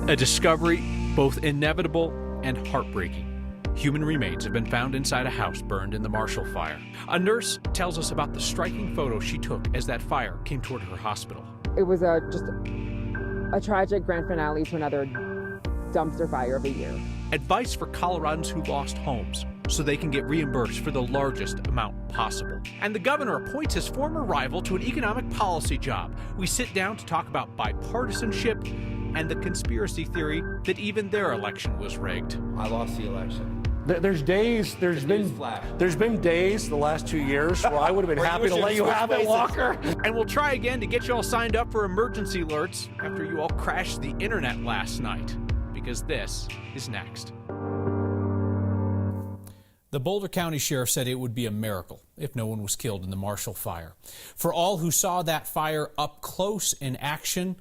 A discovery both inevitable and heartbreaking. Human remains have been found inside a house burned in the Marshall Fire. A nurse tells us about the striking photo she took as that fire came toward her hospital. It was just a tragic grand finale to another dumpster fire of the year. Advice for Coloradans who lost homes so they can get reimbursed for the largest amount possible. And the governor appoints his former rival to an economic policy job. We sit down to talk about bipartisanship and the conspiracy theory that even their election was rigged. I lost the election. There's been days the last 2 years where I would have been happy to let you have it, Walker. And we'll try again to get you all signed up for emergency alerts after you all crashed the internet last night, because this is next. The Boulder County Sheriff said it would be a miracle if no one was killed in the Marshall Fire. For all who saw that fire up close in action,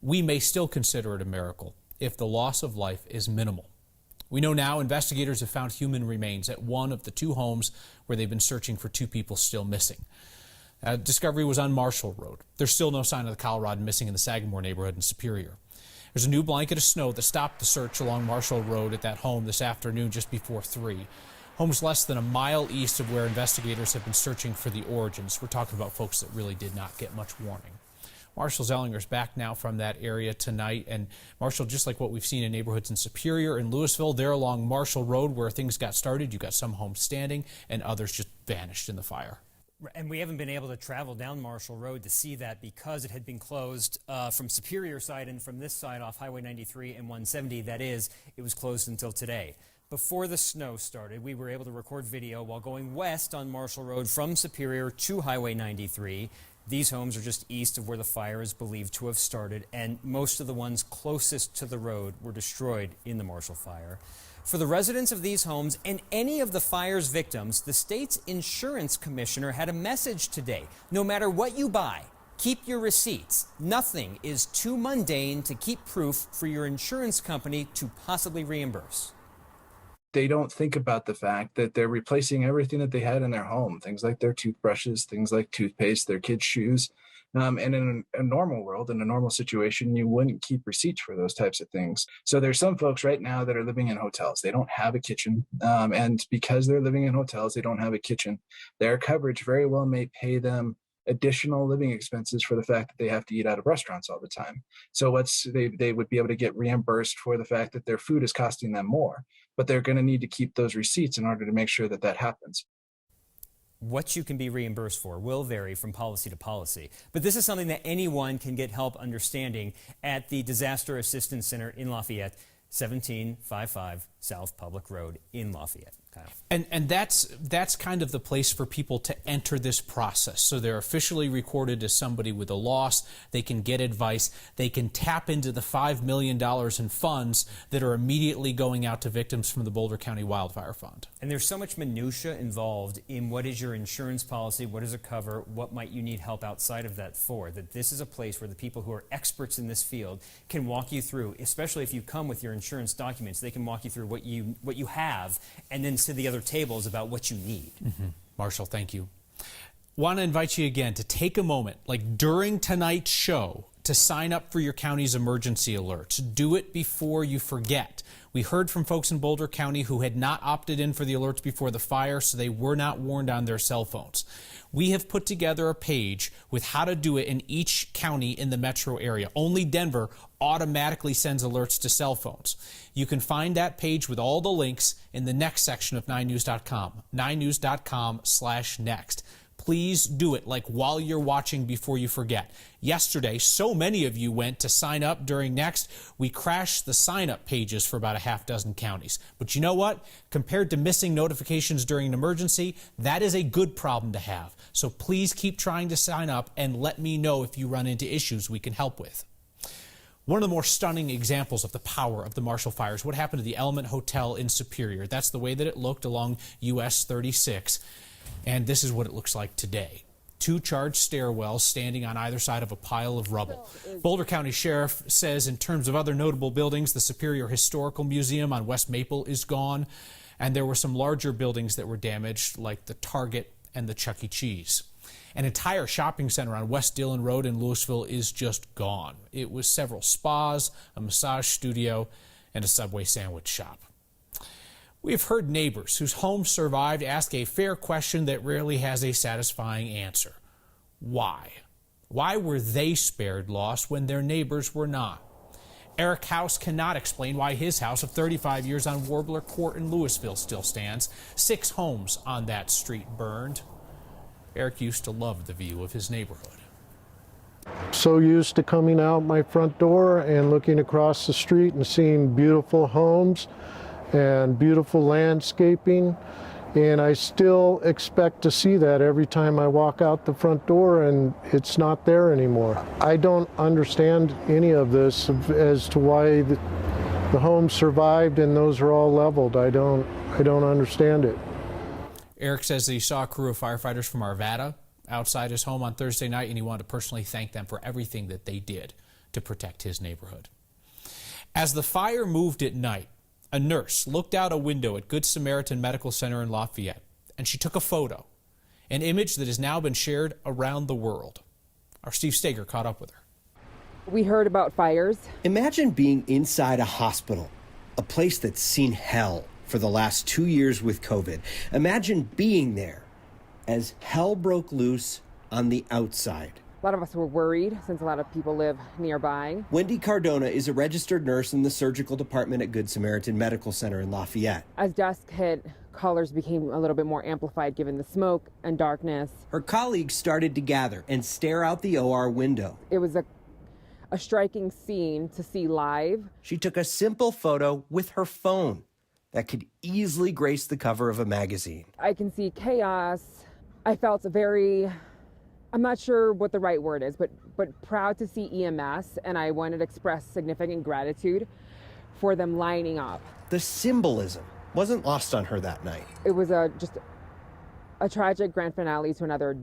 we may still consider it a miracle if the loss of life is minimal. We know now investigators have found human remains at one of the two homes where they've been searching for two people still missing. Discovery was on Marshall Road. There's still no sign of the Coloradan missing in the Sagamore neighborhood in Superior. There's a new blanket of snow that stopped the search along Marshall Road at that home this afternoon just before 3. Homes less than a mile east of where investigators have been searching for the origins. We're talking about folks that really did not get much warning. Marshall Zellinger's back now from that area tonight. And Marshall, just like what we've seen in neighborhoods in Superior and Louisville, there along Marshall Road where things got started, you got some homes standing and others just vanished in the fire. And we haven't been able to travel down Marshall Road to see that because it had been closed from Superior side and from this side off Highway 93 and 170. That is, it was closed until today. Before the snow started, we were able to record video while going west on Marshall Road from Superior to Highway 93. These homes are just east of where the fire is believed to have started, and most of the ones closest to the road were destroyed in the Marshall Fire. For the residents of these homes and any of the fire's victims, the state's insurance commissioner had a message today. No matter what you buy, keep your receipts. Nothing is too mundane to keep proof for your insurance company to possibly reimburse. They don't think about the fact that they're replacing everything that they had in their home, things like their toothbrushes, things like toothpaste, their kids' shoes. And in a normal world, in a normal situation, you wouldn't keep receipts for those types of things. So there's some folks right now that are living in hotels. They don't have a kitchen. And because they're living in hotels, they don't have a kitchen. Their coverage very well may pay them additional living expenses for the fact that they have to eat out of restaurants all the time. So they would be able to get reimbursed for the fact that their food is costing them more, but they're going to need to keep those receipts in order to make sure that that happens. What you can be reimbursed for will vary from policy to policy, but this is something that anyone can get help understanding at the Disaster Assistance Center in Lafayette, 1755 South Public Road in Lafayette. Kyle. And that's kind of the place for people to enter this process. So they're officially recorded as somebody with a loss. They can get advice. They can tap into the $5 million in funds that are immediately going out to victims from the Boulder County Wildfire Fund. And there's so much minutia involved in what is your insurance policy, what does it cover, what might you need help outside of that for, that this is a place where the people who are experts in this field can walk you through, especially if you come with your insurance documents. They can walk you through what you have and then to the other tables about what you need. Mm-hmm. Marshall, thank you. Want to invite you again to take a moment, like during tonight's show, to sign up for your county's emergency alerts. Do it before you forget. We heard from folks in Boulder County who had not opted in for the alerts before the fire, so they were not warned on their cell phones. We have put together a page with how to do it in each county in the metro area. Only Denver automatically sends alerts to cell phones. You can find that page with all the links in the next section of 9news.com, 9news.com/next. Please do it, like while you're watching, before you forget. Yesterday, so many of you went to sign up during Next. We crashed the sign-up pages for about a half dozen counties. But you know what? Compared to missing notifications during an emergency, that is a good problem to have. So please keep trying to sign up and let me know if you run into issues we can help with. One of the more stunning examples of the power of the Marshall fires, what happened to the Element Hotel in Superior. That's the way that it looked along US 36. And this is what it looks like today. 2 charged stairwells standing on either side of a pile of rubble. Boulder County Sheriff says in terms of other notable buildings, the Superior Historical Museum on West Maple is gone. And there were some larger buildings that were damaged, like the Target and the Chuck E. Cheese. An entire shopping center on West Dillon Road in Louisville is just gone. It was several spas, a massage studio, and a Subway sandwich shop. We have heard neighbors whose homes survived ask a fair question that rarely has a satisfying answer. Why? Why were they spared loss when their neighbors were not? Eric House cannot explain why his house of 35 years on Warbler Court in Louisville still stands. 6 homes on that street burned. Eric used to love the view of his neighborhood. So used to coming out my front door and looking across the street and seeing beautiful homes and beautiful landscaping, and I still expect to see that every time I walk out the front door, and it's not there anymore. I don't understand any of this as to why the homes survived and those are all leveled. I don't understand it. Eric says that he saw a crew of firefighters from Arvada outside his home on Thursday night, and he wanted to personally thank them for everything that they did to protect his neighborhood. As the fire moved at night, a nurse looked out a window at Good Samaritan Medical Center in Lafayette, and she took a photo, an image that has now been shared around the world. Our Steve Steger caught up with her. We heard about fires. Imagine being inside a hospital, a place that's seen hell for the last 2 years with COVID. Imagine being there as hell broke loose on the outside. A lot of us were worried since a lot of people live nearby. Wendy Cardona is a registered nurse in the surgical department at Good Samaritan Medical Center in Lafayette. As dusk hit, colors became a little bit more amplified given the smoke and darkness. Her colleagues started to gather and stare out the OR window. It was a striking scene to see live. She took a simple photo with her phone that could easily grace the cover of a magazine. I can see chaos. I felt I'm not sure what the right word is, but proud to see EMS, and I wanted to express significant gratitude for them lining up. The symbolism wasn't lost on her that night. It was just a tragic grand finale to another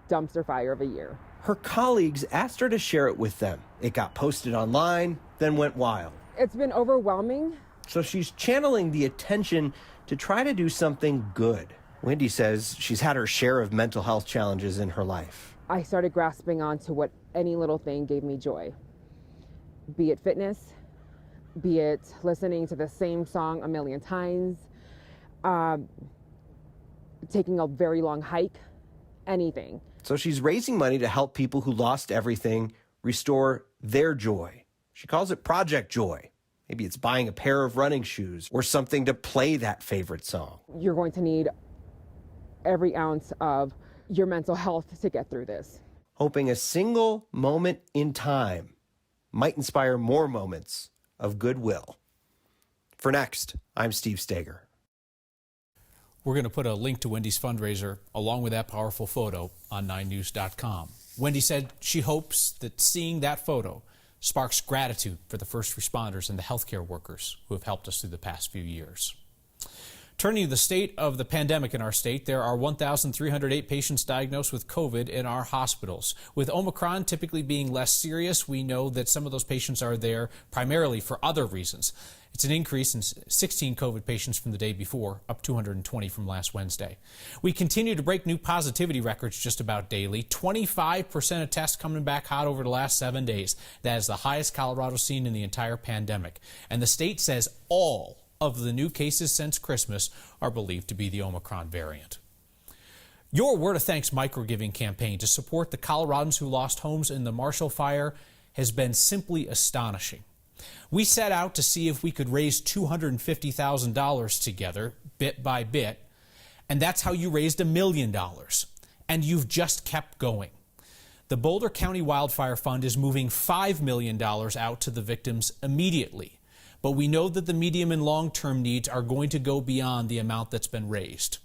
dumpster fire of a year. Her colleagues asked her to share it with them. It got posted online, then went wild. It's been overwhelming. So she's channeling the attention to try to do something good. Wendy says she's had her share of mental health challenges in her life. I started grasping onto what any little thing gave me joy. Be it fitness, be it listening to the same song a million times, taking a very long hike, anything. So she's raising money to help people who lost everything restore their joy. She calls it Project Joy. Maybe it's buying a pair of running shoes or something to play that favorite song. You're going to need every ounce of your mental health to get through this. Hoping a single moment in time might inspire more moments of goodwill. For Next, I'm Steve Steger. We're going to put a link to Wendy's fundraiser along with that powerful photo on 9news.com. Wendy said she hopes that seeing that photo sparks gratitude for the first responders and the healthcare workers who have helped us through the past few years. Turning to the state of the pandemic in our state, there are 1,308 patients diagnosed with COVID in our hospitals. With Omicron typically being less serious, we know that some of those patients are there primarily for other reasons. It's an increase in 16 COVID patients from the day before, up 220 from last Wednesday. We continue to break new positivity records just about daily. 25% of tests coming back hot over the last 7 days. That is the highest Colorado's seen in the entire pandemic. And the state says all of the new cases since Christmas are believed to be the Omicron variant. Your Word of Thanks microgiving campaign to support the Coloradans who lost homes in the Marshall Fire has been simply astonishing. We set out to see if we could raise $250,000 together, bit by bit, and that's how you raised $1 million. And you've just kept going. The Boulder County Wildfire Fund is moving $5 million out to the victims immediately. But we know that the medium and long-term needs are going to go beyond the amount that's been raised.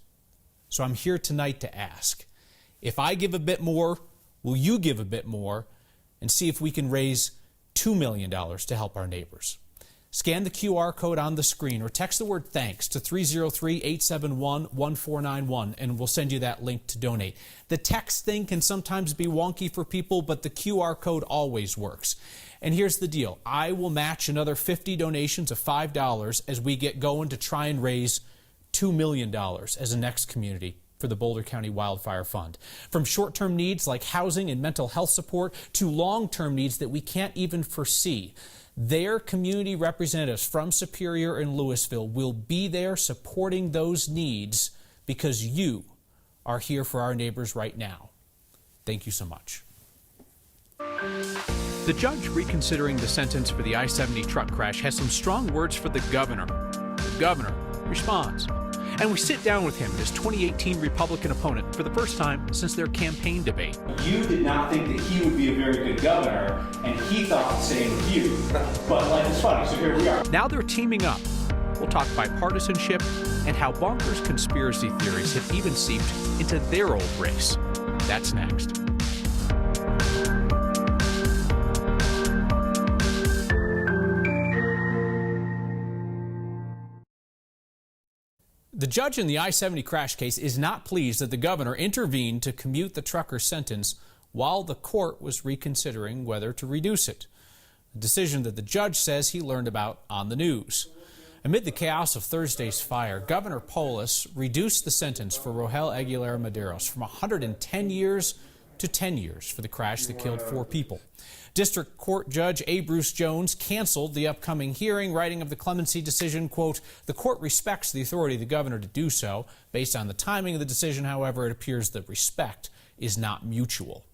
So I'm here tonight to ask, if I give a bit more, will you give a bit more, and see if we can raise $2 million to help our neighbors? Scan the QR code on the screen or text the word THANKS to 303-871-1491 and we'll send you that link to donate. The text thing can sometimes be wonky for people, but the QR code always works. And here's the deal. I will match another 50 donations of $5 as we get going to try and raise $2 million as a next community for the Boulder County Wildfire Fund. From short-term needs like housing and mental health support to long-term needs that we can't even foresee, their community representatives from Superior and Louisville will be there supporting those needs because you are here for our neighbors right now. Thank you so much. The judge reconsidering the sentence for the I-70 truck crash has some strong words for the governor. The governor responds. And we sit down with him and his 2018 Republican opponent for the first time since their campaign debate. You did not think that he would be a very good governor, and he thought the same of you. But life is funny, so here we are. Now they're teaming up. We'll talk bipartisanship and how bonkers conspiracy theories have even seeped into their old race. That's next. The judge in the I-70 crash case is not pleased that the governor intervened to commute the trucker's sentence while the court was reconsidering whether to reduce it, a decision that the judge says he learned about on the news. Amid the chaos of Thursday's fire, Governor Polis reduced the sentence for Rogelio Aguilera Maderos from 110 years to 10 years for the crash that killed 4 people. District Court Judge A. Bruce Jones canceled the upcoming hearing, writing of the clemency decision, quote, "The court respects the authority of the governor to do so. Based on the timing of the decision, however, it appears that respect is not mutual."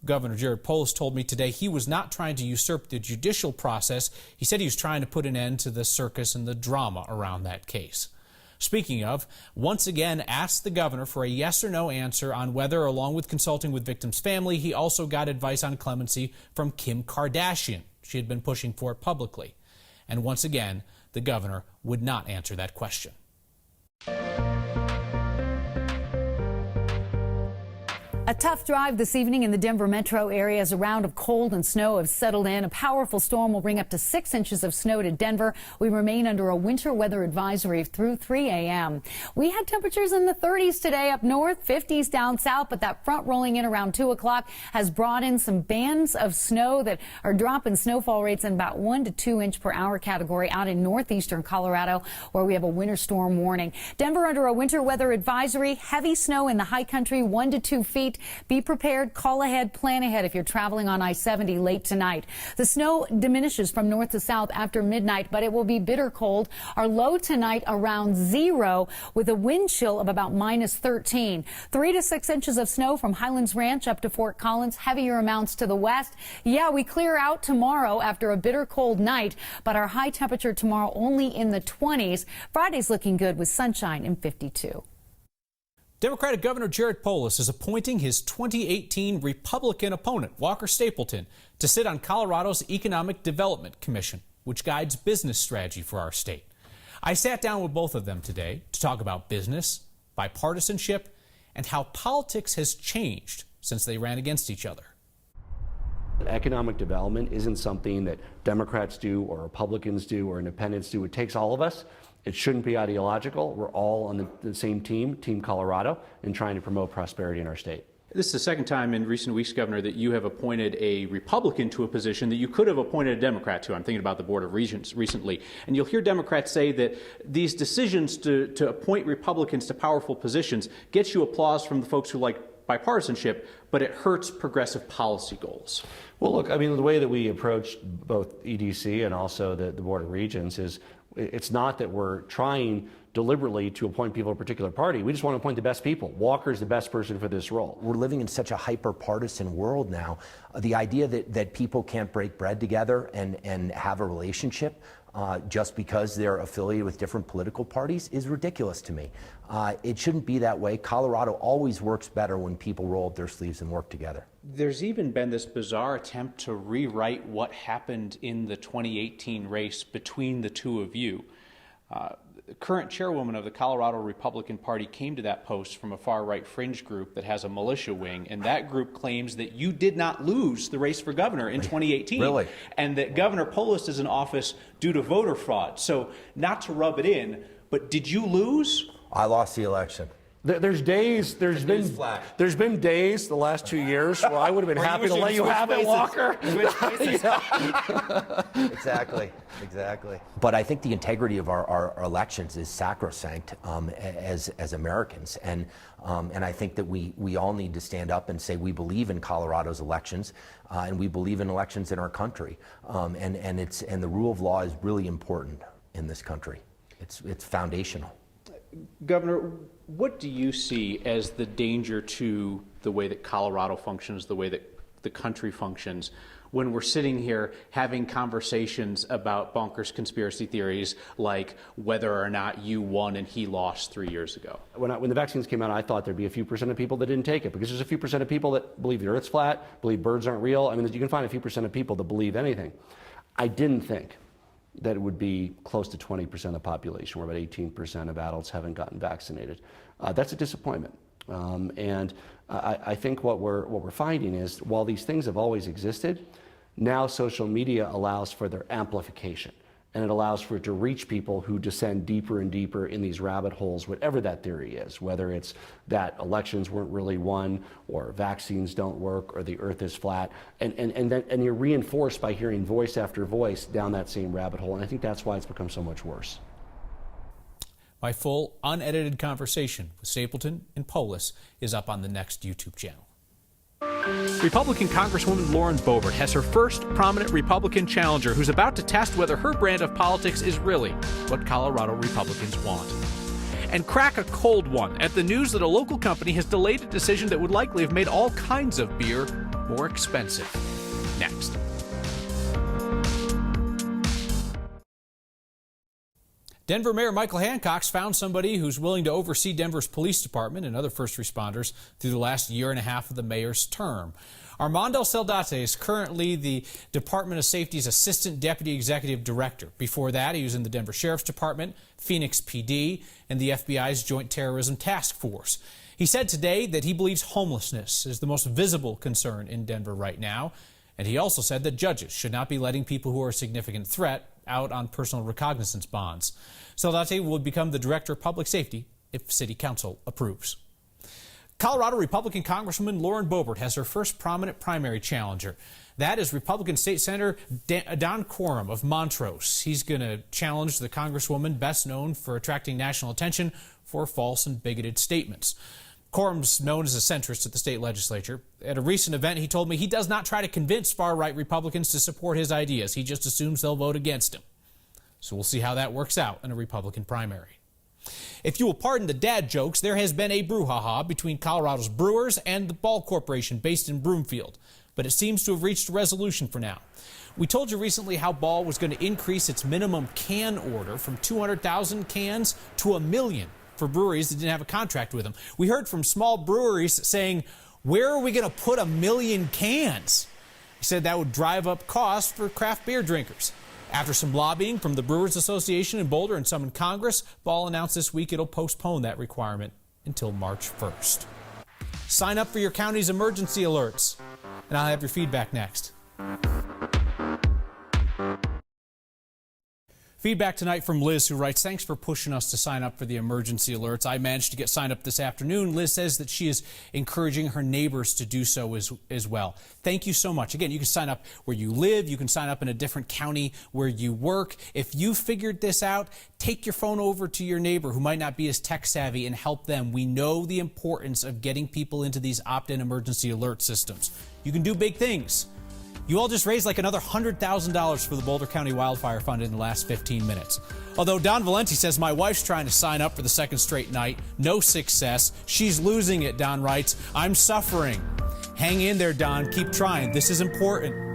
Governor Jared Polis told me today he was not trying to usurp the judicial process. He said he was trying to put an end to the circus and the drama around that case. Speaking of, once again asked the governor for a yes or no answer on whether, along with consulting with victims' family, he also got advice on clemency from Kim Kardashian. She had been pushing for it publicly. And once again, the governor would not answer that question. A tough drive this evening in the Denver metro area as a round of cold and snow have settled in. A powerful storm will bring up to 6 inches of snow to Denver. We remain under a winter weather advisory through 3 a.m. We had temperatures in the 30s today up north, 50s down south, but that front rolling in around 2 o'clock has brought in some bands of snow that are dropping snowfall rates in about 1 to 2 inch per hour category out in northeastern Colorado, where we have a winter storm warning. Denver under a winter weather advisory, heavy snow in the high country, 1 to 2 feet. Be prepared, call ahead, plan ahead if you're traveling on I-70 late tonight. The snow diminishes from north to south after midnight, but it will be bitter cold. Our low tonight around 0 with a wind chill of about -13. 3 to 6 inches of snow from Highlands Ranch up to Fort Collins. Heavier amounts to the west. Yeah, we clear out tomorrow after a bitter cold night, but our high temperature tomorrow only in the 20s. Friday's looking good with sunshine in 52. Democratic Governor Jared Polis is appointing his 2018 Republican opponent, Walker Stapleton, to sit on Colorado's Economic Development Commission, which guides business strategy for our state. I sat down with both of them today to talk about business, bipartisanship, and how politics has changed since they ran against each other. Economic development isn't something that Democrats do or Republicans do or independents do. It takes all of us. It shouldn't be ideological. We're all on the same team, Team Colorado, in trying to promote prosperity in our state. This is the second time in recent weeks, Governor, that you have appointed a Republican to a position that you could have appointed a Democrat to. I'm thinking about the Board of Regents recently. And you'll hear Democrats say that these decisions to appoint Republicans to powerful positions gets you applause from the folks who like bipartisanship, but it hurts progressive policy goals. Well, look, I mean, the way that we approach both EDC and also the Board of Regents is it's not that we're trying deliberately to appoint people to a particular party. We just want to appoint the best people. Walker's the best person for this role. We're living in such a hyper-partisan world now. The idea that people can't break bread together and have a relationship just because they're affiliated with different political parties is ridiculous to me. It shouldn't be that way. Colorado always works better when people roll up their sleeves and work together. There's even been this bizarre attempt to rewrite what happened in the 2018 race between the two of you. The current chairwoman of the Colorado Republican Party came to that post from a far-right fringe group that has a militia wing, and that group claims that you did not lose the race for governor in 2018. Really? And that Governor Polis is in office due to voter fraud. So not to rub it in, but did you lose? I lost the election. There's been days the last 2 years where I would have been happy to let you have it, Walker. Exactly. But I think the integrity of our elections is sacrosanct as Americans, and I think that we all need to stand up and say we believe in Colorado's elections, and we believe in elections in our country, and the rule of law is really important in this country. It's foundational. Governor, what do you see as the danger to the way that Colorado functions, the way that the country functions, when we're sitting here having conversations about bonkers conspiracy theories like whether or not you won and he lost 3 years ago? When the vaccines came out, I thought there'd be a few percent of people that didn't take it, because there's a few percent of people that believe the Earth's flat, believe birds aren't real. I mean, you can find a few percent of people that believe anything. I didn't think that it would be close to 20% of the population, where about 18% of adults haven't gotten vaccinated. That's a disappointment. I think what we're finding is, while these things have always existed, now social media allows for their amplification, and it allows for it to reach people who descend deeper and deeper in these rabbit holes, whatever that theory is, whether it's that elections weren't really won, or vaccines don't work, or the Earth is flat, and you're reinforced by hearing voice after voice down that same rabbit hole, and I think that's why it's become so much worse. My full, unedited conversation with Stapleton and Polis is up on the next YouTube channel. Republican Congresswoman Lauren Boebert has her first prominent Republican challenger who's about to test whether her brand of politics is really what Colorado Republicans want. And crack a cold one at the news that a local company has delayed a decision that would likely have made all kinds of beer more expensive. Next. Denver Mayor Michael Hancock's found somebody who's willing to oversee Denver's police department and other first responders through the last year and a half of the mayor's term. Armando Saldate is currently the Department of Safety's Assistant Deputy Executive Director. Before that, he was in the Denver Sheriff's Department, Phoenix PD, and the FBI's Joint Terrorism Task Force. He said today that he believes homelessness is the most visible concern in Denver right now. And he also said that judges should not be letting people who are a significant threat out on personal recognizance bonds. Saldate will become the Director of Public Safety if City Council approves. Colorado Republican Congresswoman Lauren Boebert has her first prominent primary challenger. That is Republican State Senator Don Quorum of Montrose. He's going to challenge the Congresswoman best known for attracting national attention for false and bigoted statements. Quorum's known as a centrist at the state legislature. At a recent event, he told me he does not try to convince far-right Republicans to support his ideas. He just assumes they'll vote against him. So we'll see how that works out in a Republican primary. If you will pardon the dad jokes, there has been a brouhaha between Colorado's Brewers and the Ball Corporation based in Broomfield, but it seems to have reached a resolution for now. We told you recently how Ball was going to increase its minimum can order from 200,000 cans to 1 million for breweries that didn't have a contract with them. We heard from small breweries saying, where are we going to put 1 million cans? He said that would drive up costs for craft beer drinkers. After some lobbying from the Brewers Association in Boulder and some in Congress, Ball announced this week it'll postpone that requirement until March 1st. Sign up for your county's emergency alerts, and I'll have your feedback next. Feedback tonight from Liz, who writes, thanks for pushing us to sign up for the emergency alerts. I managed to get signed up this afternoon. Liz says that she is encouraging her neighbors to do so as well. Thank you so much. Again, you can sign up where you live. You can sign up in a different county where you work. If you figured this out, take your phone over to your neighbor who might not be as tech savvy and help them. We know the importance of getting people into these opt-in emergency alert systems. You can do big things. You all just raised like another $100,000 for the Boulder County Wildfire Fund in the last 15 minutes. Although Don Valenti says, my wife's trying to sign up for the second straight night. No success. She's losing it, Don writes. I'm suffering. Hang in there, Don. Keep trying. This is important.